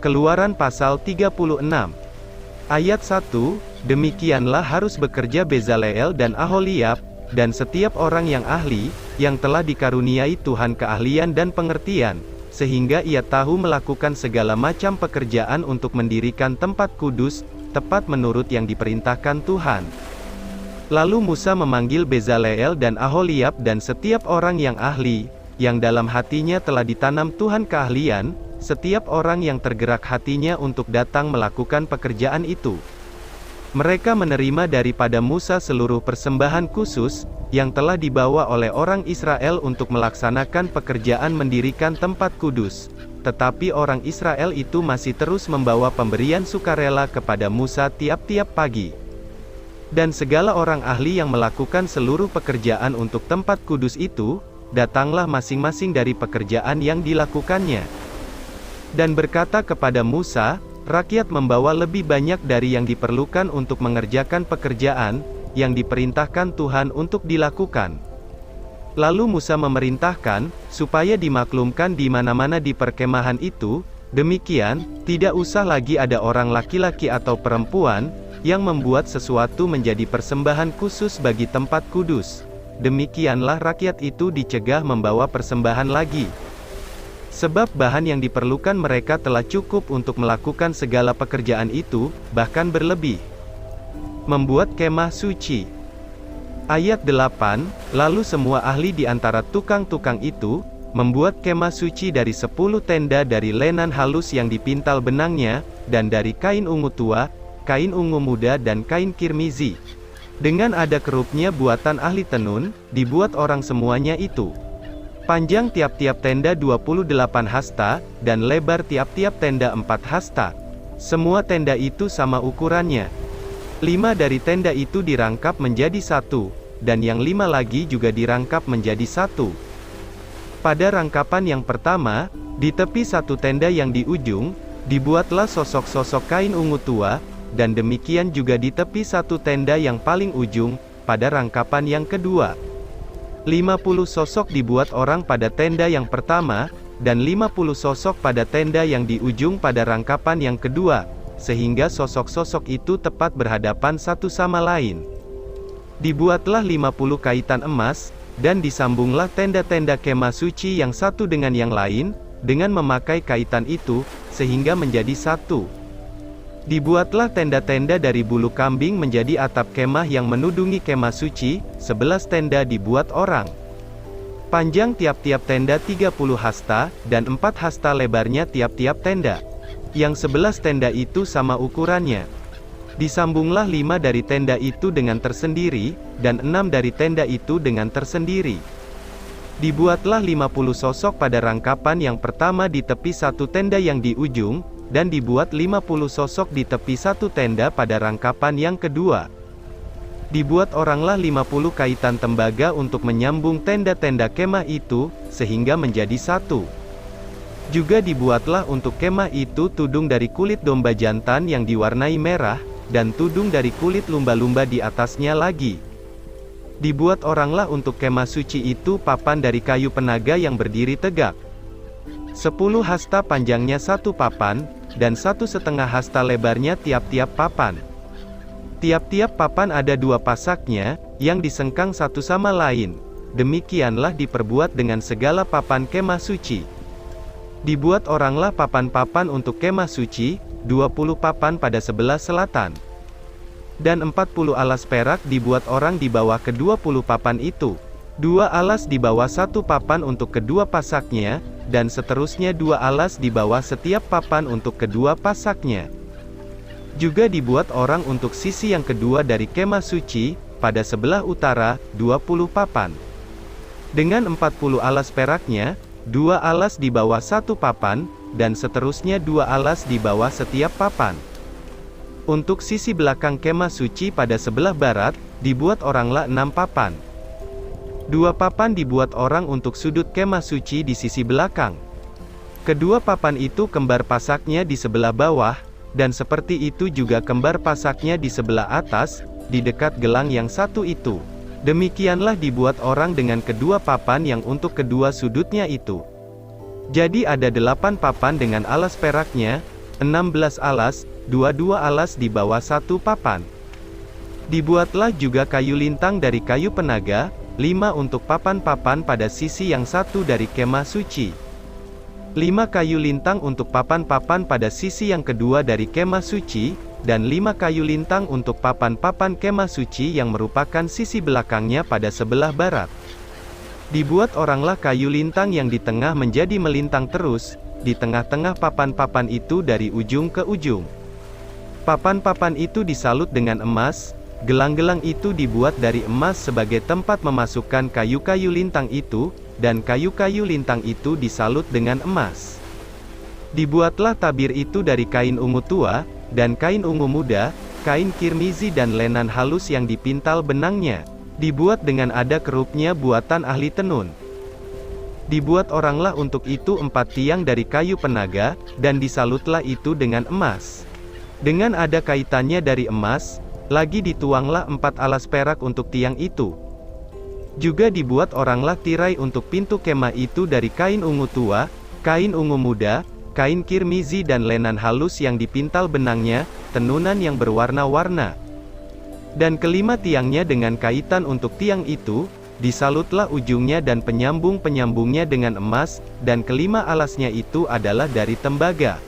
Keluaran pasal 36. Ayat 1, demikianlah harus bekerja Bezaleel dan Aholiab, dan setiap orang yang ahli, yang telah dikaruniai Tuhan keahlian dan pengertian, sehingga ia tahu melakukan segala macam pekerjaan untuk mendirikan tempat kudus, tepat menurut yang diperintahkan Tuhan. Lalu Musa memanggil Bezaleel dan Aholiab dan setiap orang yang ahli, yang dalam hatinya telah ditanam Tuhan keahlian, setiap orang yang tergerak hatinya untuk datang melakukan pekerjaan itu. Mereka menerima daripada Musa seluruh persembahan khusus, yang telah dibawa oleh orang Israel untuk melaksanakan pekerjaan mendirikan tempat kudus. Tetapi orang Israel itu masih terus membawa pemberian sukarela kepada Musa tiap-tiap pagi. Dan segala orang ahli yang melakukan seluruh pekerjaan untuk tempat kudus itu, datanglah masing-masing dari pekerjaan yang dilakukannya. Dan berkata kepada Musa, rakyat membawa lebih banyak dari yang diperlukan untuk mengerjakan pekerjaan, yang diperintahkan Tuhan untuk dilakukan. Lalu Musa memerintahkan, supaya dimaklumkan di mana-mana di perkemahan itu, demikian, tidak usah lagi ada orang laki-laki atau perempuan, yang membuat sesuatu menjadi persembahan khusus bagi tempat kudus. Demikianlah rakyat itu dicegah membawa persembahan lagi. Sebab bahan yang diperlukan mereka telah cukup untuk melakukan segala pekerjaan itu, bahkan berlebih. Membuat kemah suci. Ayat 8, lalu semua ahli di antara tukang-tukang itu, membuat kemah suci dari 10 tenda dari lenan halus yang dipintal benangnya, dan dari kain ungu tua, kain ungu muda dan kain kirmizi. Dengan ada kerupnya buatan ahli tenun, dibuat orang semuanya itu. Panjang tiap-tiap tenda 28 hasta, dan lebar tiap-tiap tenda 4 hasta. Semua tenda itu sama ukurannya. 5 dari tenda itu dirangkap menjadi 1, dan yang 5 lagi juga dirangkap menjadi 1. Pada rangkapan yang pertama, di tepi satu tenda yang di ujung, dibuatlah sosok-sosok kain ungu tua, dan demikian juga di tepi satu tenda yang paling ujung, pada rangkapan yang kedua. 50 sosok dibuat orang pada tenda yang pertama, dan 50 sosok pada tenda yang di ujung pada rangkapan yang kedua, sehingga sosok-sosok itu tepat berhadapan satu sama lain. Dibuatlah 50 kaitan emas, dan disambunglah tenda-tenda kemah suci yang satu dengan yang lain, dengan memakai kaitan itu, sehingga menjadi satu. Dibuatlah tenda-tenda dari bulu kambing menjadi atap kemah yang menudungi kemah suci, 11 tenda dibuat orang. Panjang tiap-tiap tenda 30 hasta, dan 4 hasta lebarnya tiap-tiap tenda. Yang 11 tenda itu sama ukurannya. Disambunglah 5 dari tenda itu dengan tersendiri, dan 6 dari tenda itu dengan tersendiri. Dibuatlah 50 sosok pada rangkapan yang pertama di tepi satu tenda yang di ujung, dan dibuat 50 sosok di tepi satu tenda pada rangkapan yang kedua. Dibuat oranglah 50 kaitan tembaga untuk menyambung tenda-tenda kemah itu, sehingga menjadi satu. Juga dibuatlah untuk kemah itu tudung dari kulit domba jantan yang diwarnai merah, dan tudung dari kulit lumba-lumba di atasnya lagi. Dibuat oranglah untuk kemah suci itu papan dari kayu penaga yang berdiri tegak. 10 hasta panjangnya satu papan, dan 1,5 hasta lebarnya tiap-tiap papan. Tiap-tiap papan ada 2 pasaknya, yang disengkang satu sama lain. Demikianlah diperbuat dengan segala papan kemah suci. Dibuat oranglah papan-papan untuk kemah suci, 20 papan pada sebelah selatan. Dan 40 alas perak dibuat orang di bawah ke-20 papan itu. 2 alas di bawah satu papan untuk kedua pasaknya, dan seterusnya 2 alas di bawah setiap papan untuk kedua pasaknya. Juga dibuat orang untuk sisi yang kedua dari kemah suci, pada sebelah utara, 20 papan. Dengan 40 alas peraknya, 2 alas di bawah satu papan, dan seterusnya 2 alas di bawah setiap papan. Untuk sisi belakang kemah suci pada sebelah barat, dibuat oranglah 6 papan. 2 papan dibuat orang untuk sudut kemah suci di sisi belakang. Kedua papan itu kembar pasaknya di sebelah bawah, dan seperti itu juga kembar pasaknya di sebelah atas, di dekat gelang yang satu itu. Demikianlah dibuat orang dengan kedua papan yang untuk kedua sudutnya itu. Jadi ada 8 papan dengan alas peraknya, 16 alas, 22 alas di bawah satu papan. Dibuatlah juga kayu lintang dari kayu penaga, 5 untuk papan-papan pada sisi yang satu dari kemah suci. 5 kayu lintang untuk papan-papan pada sisi yang kedua dari kemah suci, dan 5 kayu lintang untuk papan-papan kemah suci yang merupakan sisi belakangnya pada sebelah barat. Dibuat oranglah kayu lintang yang di tengah menjadi melintang terus, di tengah-tengah papan-papan itu dari ujung ke ujung. Papan-papan itu disalut dengan emas, gelang-gelang itu dibuat dari emas sebagai tempat memasukkan kayu-kayu lintang itu, dan kayu-kayu lintang itu disalut dengan emas. Dibuatlah tabir itu dari kain ungu tua, dan kain ungu muda, kain kirmizi dan lenan halus yang dipintal benangnya. Dibuat dengan ada kerupnya buatan ahli tenun. Dibuat oranglah untuk itu 4 tiang dari kayu penaga, dan disalutlah itu dengan emas. Dengan ada kaitannya dari emas, lagi dituanglah 4 alas perak untuk tiang itu. Juga dibuat oranglah tirai untuk pintu kemah itu dari kain ungu tua, kain ungu muda, kain kirmizi dan lenan halus yang dipintal benangnya, tenunan yang berwarna-warna. Dan kelima tiangnya dengan kaitan untuk tiang itu, disalutlah ujungnya dan penyambung-penyambungnya dengan emas, dan kelima alasnya itu adalah dari tembaga.